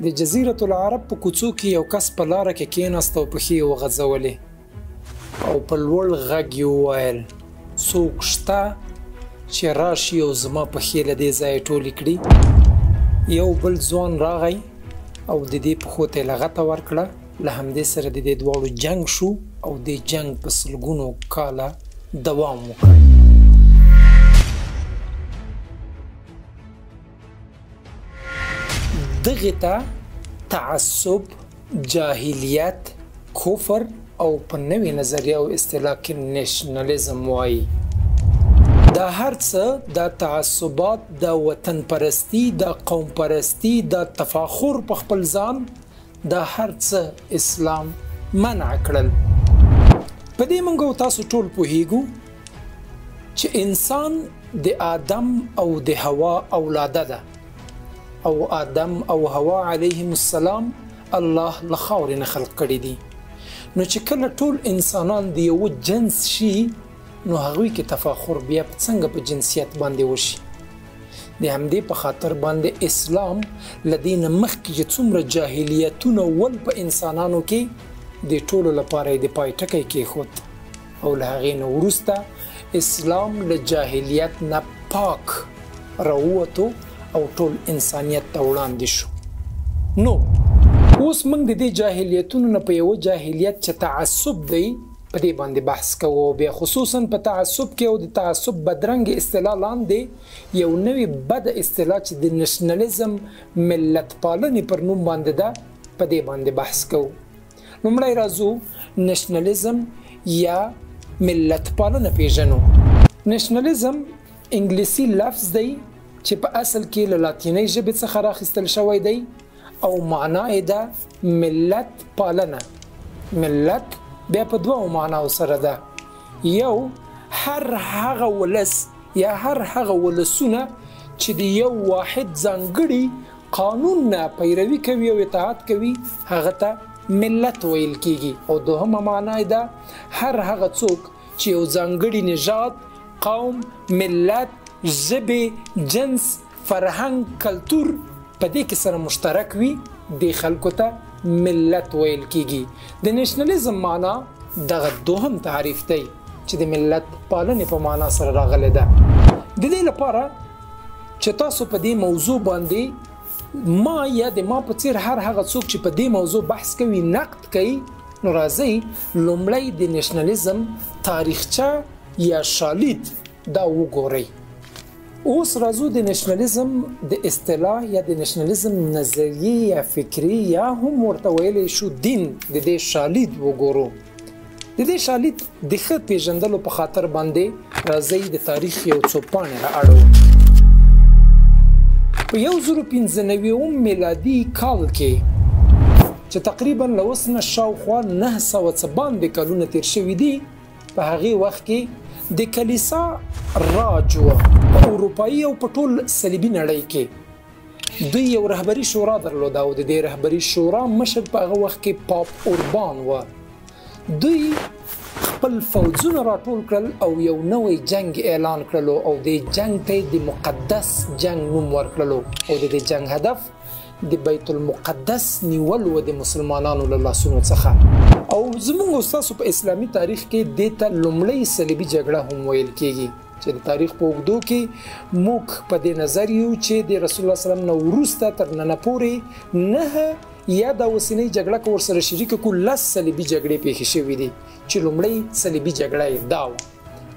د جزیرة العرب په کوڅو کې یو کس په لاره کې کېناست او پښې یې وغځولې او په لوړ غږ یې وویل څوک شته چې راشي او زما پښې له دې ځایه ټولې کړي. یو بل ځوان راغی او د دې پښو ته یې لغته ورکړه. له همدې سره د دې دواړو جنګ شو او د جنګ په سلګونو کاله دوام وکړ. دغه ته تعصب، جاهلیت، کفر او په نوې نظریه او اصطلاح کې نېشنلزم وایي. دا هر څه دا تعصبات، دا وطن پرستی، دا قوم پرستی، دا تفاخر په خپل ځان، دا هر څه اسلام منع کړل. په دې موږ تاسو ټول پوهیږو چې انسان د آدم او د حوا اولاده ده او آدم او حوا علیهم السلام الله له خاورې نه خلق کړي دي. نو چې کله ټول انسانان د یو جنس شي نو هغوی کې تفاخر بیا څنګه په جنسیت باندې وشي. د همدې په خاطر باندې اسلام له دې نه مخکې چې څومره جاهلیتونه ول په انسانانو کې د ټولو لپاره یې د پای ټکی کېښود او له هغې نه وروسته اسلام له جاهلیت نه پاک راووتو او ټول انسانیت ته وړاندې شو. نو اوس موږ د دې جاهلیتونو نه په یوه جاهلیت چې تعصب دی په دې باندې بحث کوو. بیا خصوصا په تعصب کې او د تعصب بدرنګ اصطلاح لاندې یو نوې بد اصطلاح چې د نېشنلزم ملت پالنې پر نوم باندې ده په دې باندې بحث کوو. لومړی راځو نېشنلزم یا ملت پالنه پیژنو. نېشنلزم انګلیسي لفظ دی چې په اصل کې له لاتینۍ ژبې څخه راخیستل شوی دی او معنا یې ده ملت پالنه. ملت بیا په دوه معناو سره ده. یو هر هغه ولس یا هر هغه ولسونه چې د یو واحد ځانګړي قانون نه پیروي کوي او اطاعت کوي هغه ته ملت ویل کیږي. او دوهمه معنا یې ده هر هغه څوک چې یو ځانګړي نژاد، قوم، ملت، ژبې، جنس، فرهنګ، کلتور په دې کې سره مشترک وي د خلکو ته ملت ویل کیږي. د نېشنلزم معنا دغه دوهم تعریف دی چې د ملت پالنې په معنا سره راغلی ده. د دې لپاره چې تاسو په دې موضوع باندې ما یا د ما په څیر هر هغه څوک چې په دې موضوع بحث کوي نقد کوي نو راځئ لومړی د نېشنلزم تاریخچه یا شالید دا وګورئ. اوس راځو د نېشنلزم د اصطلاح یا د نېشنلزم نظریې یا فکري یا هم ورته ویلی شو دین د دې شالید وګورو. د دې شالید د ښه پیژندلو په خاطر باندې راځئ د تاریخ یو څو پاڼې رااړو. په 1095 میلادي کال کې چې تقریبا له اوس نه شاوخوا 900 څه باندې کلونه تیر شوي دي په هغې وخت کې د کلیسا راج و په اروپایي او په ټول صلیبي نړۍ کې دوی یو رهبري شورا درلوده او د دې رهبري شورا مشر په هغه وخت کې پاپ اوربان و. دوی خپل فوجونه راټول کړل او یو نوی جنگ اعلان کړلو او د جنگ ته د مقدس جنگ نوم ورکړلو او د دې جنگ هدف د بیت المقدس نیول و د مسلمانانو له لاسونو څخه. او زموږ ستاسو په اسلامي تاریخ کې دې ته لومړۍ صلیبي جګړه هم ویل کېږي چې د تاریخ په اوږدو کې موږ په دې نظر یو چې د رسول الله صلی الله علیه وسلم نه وروسته تر ننه پورې 9 یا د اوسنۍ جګړه که ورسره شریکه کړو 10 صلیبي جګړې پیښې شوي دي چې لومړۍ صلیبي جګړه یې دا وه.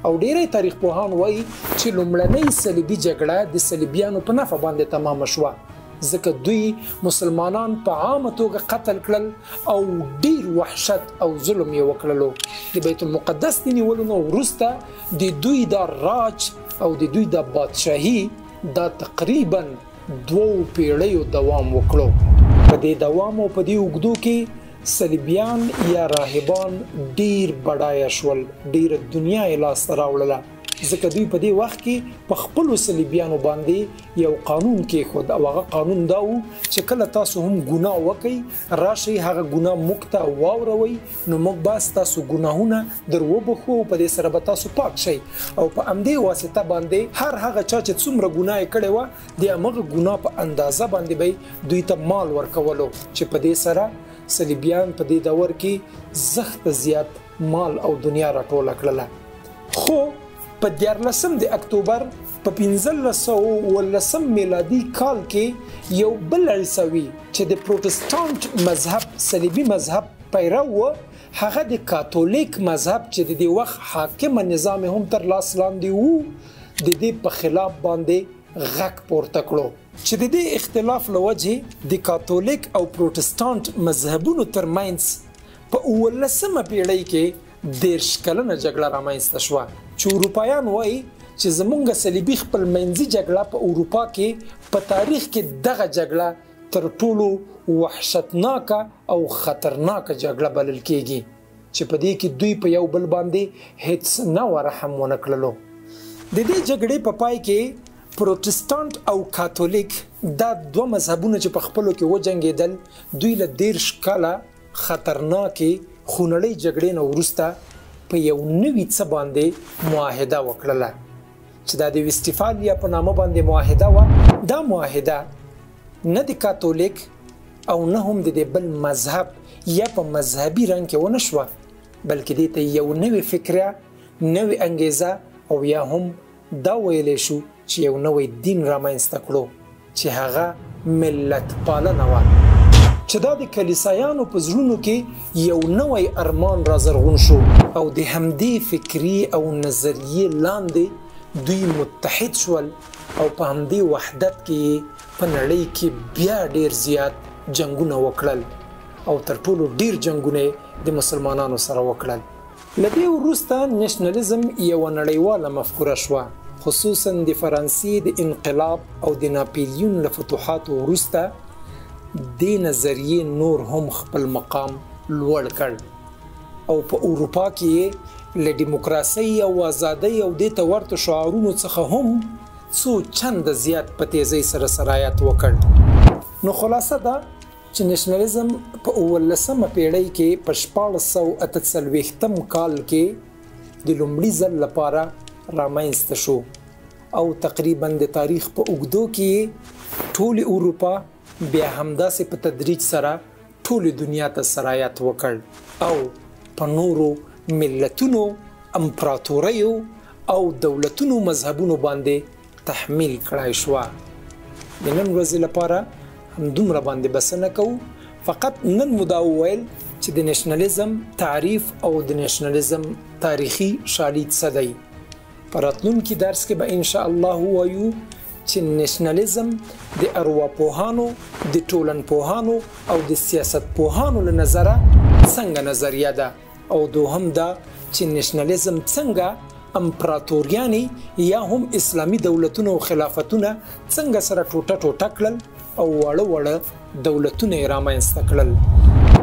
او ډیری تاریخ پوهان وایي چې لومړنۍ صلیبي جګړه د صلیبیانو په نفع باندې تمامه شوه ځکه دوی مسلمانان په عامه توګه قتل کړل او ډیر وحشت او ظلم یې وکړلو. د بیت المقدس د نیولو نه وروسته د دوی دا راج او د دوی دا بادشاهي دا تقریبا 2 پیړیو دوام وکړو. په دې دوام او په دې اوږدو کې صلیبیان یا راهبان ډیر بډایه شول، ډیره دنیا یې لاسته راوړله ځکه دوی په دې وخت کې په خپلو صلیبیانو باندې یو قانون کېښود او هغه قانون دا و چې کله تاسو هم ګناه وکئ راشئ هغه ګناه موږ ته واوروئ نو موږ به ستاسو ګناهونه در وبخو په دې سره به تاسو پاک شئ او په همدې واسطه باندې هر هغه چا چې څومره ګناه یې کړې وه د همغه ګناه په اندازه باندې به دوی ته مال ورکولو چې په دې سره صلیبیان په دې دور کې زښت زیات مال او دنیا راټوله کړله خو په 14 د اکتوبر په 1519 میلادي کال کې یو بل عیسوي چې د پروتستانت مذهب صلیبي مذهب پیرو و هغه د کاتولیک مذهب چې د دې وخت حاکم نظام هم تر لاس لاندې وو د دې په خلاف باندې غږ پورته کړو چې د دې اختلاف له وجې د کاتولیک او پروتستانت مذهبونو ترمنځ په 19مه پیړۍ کې 10 کلنه جګړه رامنځته شوه چې اروپایان وایي چې زمونږ صلیبي خپلمنځي جګړه په اروپا کې په تاریخ کې دغه جګړه تر ټولو وحشتناکه او خطرناکه جګړه بلل کېږي چې په دې کې دوی په یو بل باندې هیڅ نه رحم ونه کړلو د دې جګړې په پای کې پروتستانت او کاتولیک دا دوه مذهبونه چې په خپلو کې وجنګېدل دوی له 10 کاله خطرناکې خونړۍ جګړې نه وروسته په یو نوي څه باندې معاهده وکړله چې دا د ویسټفالیا په نامه باندې معاهده وه دا معاهده نه د کاتولیک او نه هم د بل مذهب یا په مذهبي رنګ کې ونه شوه بلکې دې ته یو نوې فکره نوې انګیزه او یا هم دا ویلی شو چې یو نوی دین رامنځته کړو چې هغه ملت پالنه وه چې دا د کلیسایانو په زړونو کې یو نوی ارمان را زرغون شو او د همدې فکري او نظریې لاندې دوی متحد شول او په همدې وحدت کې په نړۍ کې بیا ډیر زیات جنگونه وکړل او تر ټولو ډیر جنگونه د مسلمانانو سره وکړل له دې وروسته نېشنلزم یوه نړیواله مفکوره شوه خصوصا د فرانسې د انقلاب او د ناپلیون له فتوحاتو وروسته دې نظریې نور هم خپل مقام لوړ کړ او په اروپا کې له دیموکراسۍ او ازادۍ او دې ته ورته شعارونو څخه هم څو چنده زیات په تیزۍ سره سرایت وکړ نو خلاصه ده چې نېشنلزم په 19مه پیړۍ کې په 1648 کال کې د لومړي ځل لپاره رامنځته شو او تقریبا د تاریخ په اوږدو کې ټول اروپا بیا همداسې په تدریج سره ټول دنیا ته سرایت وکړ او په نورو ملتونو امپراتوریو او دولتونو مذهبونو باندې تحمیل کړای شوه د نن ورځې لپاره همدومره باندې بسنه کوو فقط نن مو دا وویل چې د نېشنلزم تعریف او د نېشنلزم تاریخي شالید څه دی په راتلونکي درس کې به انشاء الله ووایو چې نېشنلزم د ارواپوهانو د ټولنپوهانو او د سیاستپوهانو له نظره څنګه نظریه ده او دوهم دا چې نېشنلزم څنګه امپراتوریانې یا هم اسلامي دولتونه او خلافتونه څنګه سره ټوټه ټوټه کړل او واړه واړه دولتونه یې رامنځته کړل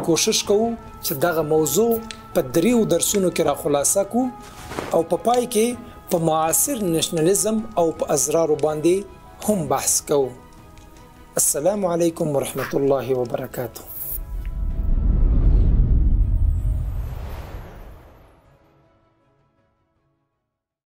کوشش کوو چې دغه موضوع په 3 درسونو کې را خلاصه کړو او په پای کې په معاصر نېشنلزم او په ازرارو باندې هم بحث کوو السلام علیکم ورحمة الله وبرکاته